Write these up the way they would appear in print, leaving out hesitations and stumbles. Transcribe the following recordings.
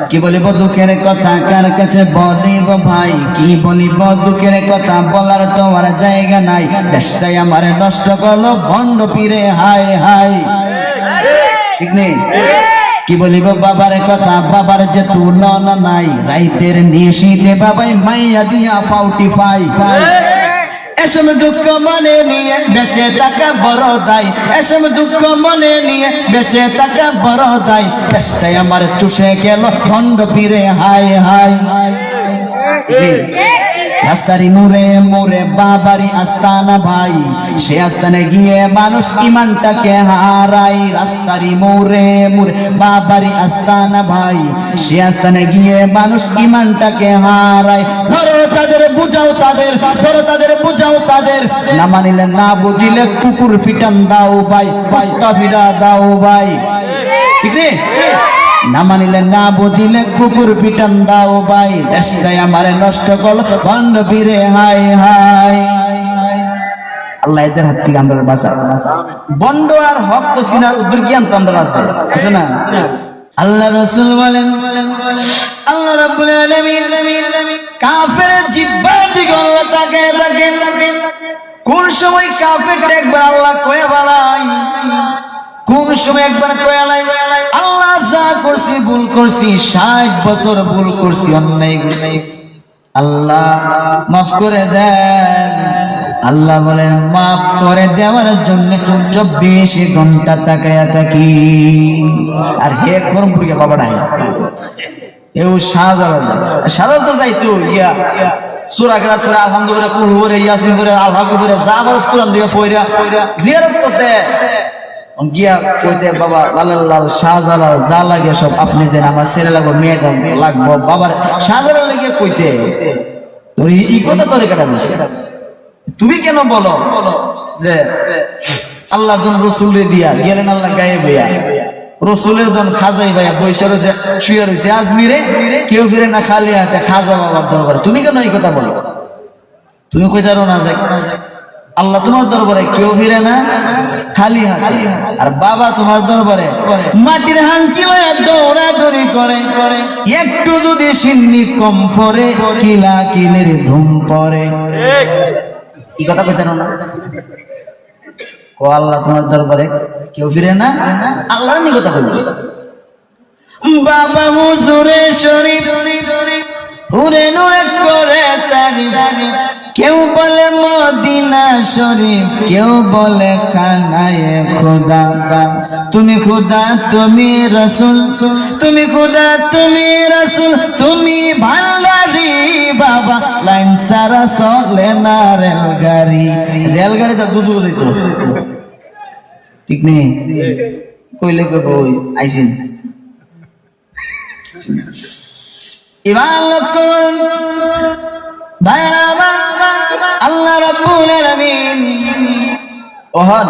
কি বলিব দুঃখের কথা কার কাছে বলিব ভাই, কি বলিব দুঃখের কথা বলার তো আর জায়গা নাই। দেশটাই আমার নষ্ট করলো ভণ্ড পীরে হায় হায়, ঠিক নেই? কি বলিব বাবার কথা, বাবার যে তুলনা নাই। রাইতের নিশীতে বাবাই মাইয়া দিয়া পাউটি পাই। এসব দুঃখ মনে নিয়ে বেঁচে থাকা বড় দায়, এসব দুঃখ মনে নিয়ে বেঁচে থাকা বড় দায়। দেশটাই আমার চুষে গেল ভণ্ড পীরে হায় হায়। রাস্তারি মুড়ে মুড়ে বাবারি আস্তানা ভাই, সে আস্তানে গিয়ে মানুষ ইমানটাকে হারাই। রাস্তারি মুড়ে মুড়ে বাবারি আস্তানা ভাই, সে আস্তানে গিয়ে মানুষ ইমানটাকে হারাই। ধরো তাদের বুঝাও তাদের, ধরো তাদের বুঝাও তাদের। না মানিলে না বুঝিলে কুকুর পিটান দাও ভাই, ভাই তফিরা দাও ভাই, ঠিক নেই? না মানিলে না বুঝিলে কুকুর পিটান দাও ভাই। দেশটাই আমারে নষ্ট করলো ভণ্ড পীরে হায় হায়। আল্লাহ এদের হাত থেকে আমরা বাঁচা। বন্ড আর হক তো চিনার উদ্ধার জ্ঞান তো আমরা আছে না? আল্লাহ রাসূল বলেন, আল্লাহ রাব্বুল আলামিন কাফেরের জিহ্বা দিকে আল্লাহ তাকায় রাখেন। কোন সময় কাফের একবার আল্লাহ কয়ে বালাই, কোন সময় একবার কয়ে লাই আল্লাহ যা করছি ভুল করছি, 60 বছর ভুল করছি, অন্যায় করছি, আল্লাহ মাফ করে দেন। আল্লাহ বলেন মাফ করে দেওয়ার জন্য 24 ঘন্টা তাকায়া থাকি। আর হে করমপুরিয়া বাবা নাই এও সাজাল তো যাইতো ইয়া সূরা কেরাত করে আলহামদুলিল্লাহ কুল করে ইয়াসিন করে আল্লাহ করে যা বড় কোরআন দিয়ে পয়রা জিয়ারত করতে গিয়া কইতে বাবা লালাল শাহজালাল যা লাগে সব আপনি দেন, আমার ছেলে লাগবে মেয়ে লাগবো বাবার শাহজালাল লেগে কইতে তোর এই কথা তোর কাটা দিছে। তুমি কেন বলো যে আল্লাহর জন রসুলের দিয়া গেলেন আল্লাহ গায়ে বইয়া, রসুলের জন খাজাই ভাইয়া বৈশা রয়েছে শুয়ে রয়েছে আজমিরে, কেউ ফিরে না খালি হাতে খাজা বাবার দরবারে। তুমি কেন এই কথা বলো? তুমি কইতারো না যে আল্লাহ তোমার দরবারে কেউ ফিরে না খালি হাতে, আর বাবা তোমার দরবারে মাটির হাঙ্কি হয়ে দৌড়াদৌড়ি করে। একটু যদি সিন্নি কম পরে কিলা কিলের ধুম পরে। এই কথা কইতারো না? ও আল্লাহ তোমার দরবারে কেউ ফিরে না, আল্লাহর নি কথা বলবো। বাবা হুজুরে শরীফ হুরে নুরে করে তারি, কেউ বলে মদিনা শরীফ, কেউ বলে খানায়ে খোদা। তুমি খোদা তুমি রাসূল, তুমি খোদা তুমি রাসূল, তুমি ভান্ডারি বাবা। লাইন সারা চলে না রেলগাড়ি, রেলগাড়ি তো দুজু বুঝাইতো, ঠিক নেই? কইলে কই বই আইছেন ইবাদতুন ভাইরা আল্লাহ রাব্বুল আলামিন ওহন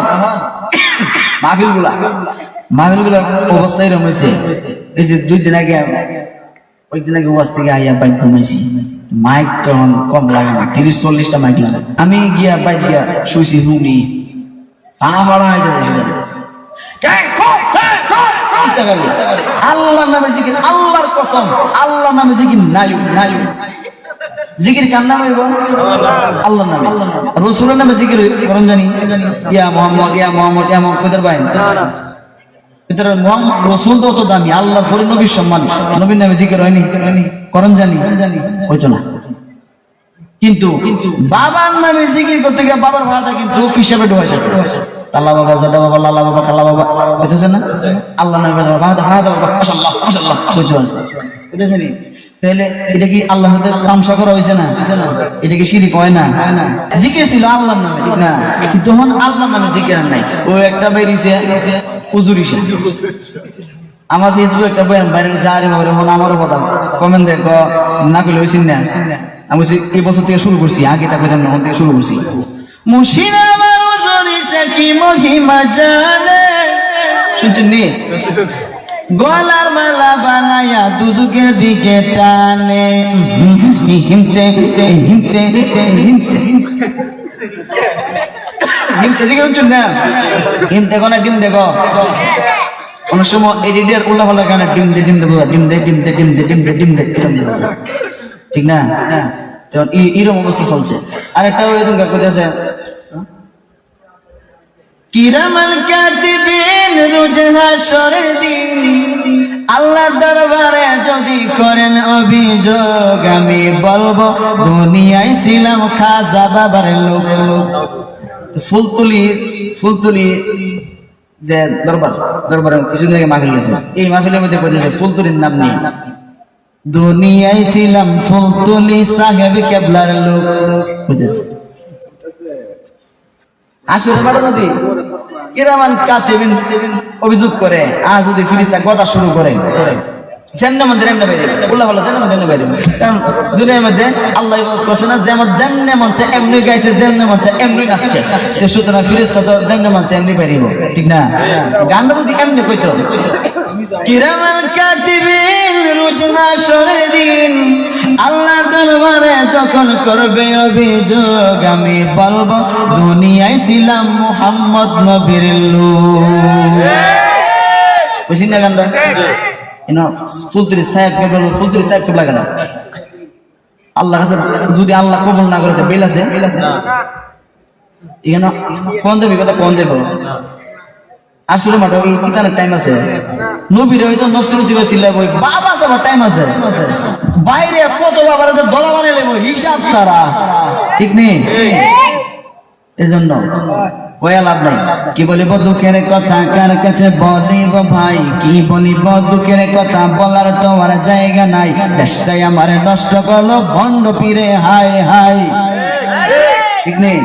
মাহফিলগুলোর অবস্থা এরকম হয়েছে। এই যে 2 দিন আগে ওই দিন আগে ওয়াজ থেকে আইয়া বাইক ঘুমাইছি, মাইক তখন কম লাগে না, 30-40টা মাইক লাগে। আমি গিয়া বাইক গিয়া শুইছি রুমি পাড়া হয়ে আল্লাহ নামে জিকির, আল্লাহর কসম আল্লাহ নামে জিকির নাই নাই। জিকির কার নামে হইব? আল্লাহ নামে। রাসূলের নামে জিকির করন জানি ইয়া মুহাম্মদ ইয়া মুহাম্মদ ইয়া মুহাম্মদ কইতার ভাই এটার মুহাম্মদ রাসূল তো দামি, আল্লাহ পরে নবীর সম্মান, নবীর নামে জিকির হয়নি করন জানি হইতো না। কিন্তু বাবার নামে জিকির করতে গিয়ে বাবার ভাড়াটা কিন্তু হিসাবে ঢোকা যাচ্ছে। আল্লাহ বাবা জডা বাবা লালা বাবা কালা বাবা বুঝতেছে না? আল্লাহ নামে মাশাআল্লাহ মাশাআল্লাহ বুঝতেছে নি? তাহলে এটা কি আল্লাহর সাথে তামসা করা হয়েছে না? এটা কি শিরক হয় না? জিকির ছিল আল্লাহর নামে, ঠিক না? কিন্তু তখন আল্লাহর নামে জিকির নাই। ও একটা বেরিয়েছে হুজুরি আমার ফেসবুক একটা বয়ান বাইরে গেছে, আরে বাবা এখন আমারও কথা কমেন্ট দেখ না করলে হয়েছেন না। আমি বলছি এই বছর থেকে শুরু করছি, আগে তা কথা তখন থেকে শুরু করছি। মুর্শিদ আমার হুজুরি সে কি মহিমা জানে, শুনছেন নি? গলার মালা বানায়া দুজুকের দিকে টানে, হিমতে হিমতে হিমতে হিমতে হিমতে জিকির শুনছেন না? হিমতে কোনা ডিম দেখো অনেক সময় এডিটার উল্লা পাল্লা গানে ডিম দে ডিম দে ডিম দে ডিম দে ডিম দে ডিম দে ডিম দে এরকম দিয়ে দেয়। ঠিক না? যেমন এরকম অবস্থা চলছে। আরেকটাও এরকম করতেছে, কিরামাল কাতিবিন রোজ হাসরের দিন আল্লাহর দরবারে যদি করেন অভিযোগ আমি বলবো দুনিয়ায় ছিলাম খাজা বাবার লোক। ফুলতুলি যে দরবারে কিছুদিন আগে মাহফিল গেছে, এই মাহফিলের মধ্যে বলতেছে ফুলতুলির নাম নিয়ে, দুনিয়ায় ছিলাম ফুলতুলি সাহেব কেবলার লোক বুঝেছে। আসলে বাড়া যদি কিরামান কাতিবিন অভিযোগ করে আর যদি ফিরিস্তা কথা শুরু করে জান্নাতের মধ্যে এমনি বাইরে উল্লাহ বলা জান্নাতের মধ্যে বাইরে, কারণ দুনিয়ার মধ্যে আল্লাহ ইবাদত করছে না, যেমন জান্নাতে মন চায় এমনি গাইছে, যেমনি মন চায় এমনি নাচছে, তো সুতরাং ফিরিস্তা তো জান্নাতে মন চায় এমনি বাইরিব। ঠিক না? গানটা যদি এমনি কইতো, কিরামান কাতিবিন রোজ হাসরের দিন আল্লাহর দরবারে যখন করবে অভিযোগ আমি বলবো দুনিয়ায় ছিলাম মুহাম্মদ নবীর লোক। বুঝিস না গানটা? ফুলতুলি সাহেবকে বলবো, ফুলতুলি সাহেবকে লাগে না, আল্লাহ কাছে যদি আল্লাহ কবুল না করে বেল আছে এখানে কোন দেবী কথা কোন দেব আসলে মাঠে ওই কিতানের টাইম আছে, নবীর হয়তো নফসি ছিল বই বাবা যাবার টাইম আছে, বাইরে কত বাবার দলা বানিয়ে নেবো হিসাব ছাড়া। ঠিক নেই? এই জন্য কয়া লাভ নাই। কি বলিব দুঃখের কথা কার কাছে বলিব ভাই, কি বলিব দুঃখের কথা বলার তোমার জায়গা নাই, দেশটাই আমার নষ্ট করলো ভণ্ড পীরে হায় হায়। ঠিক নেই?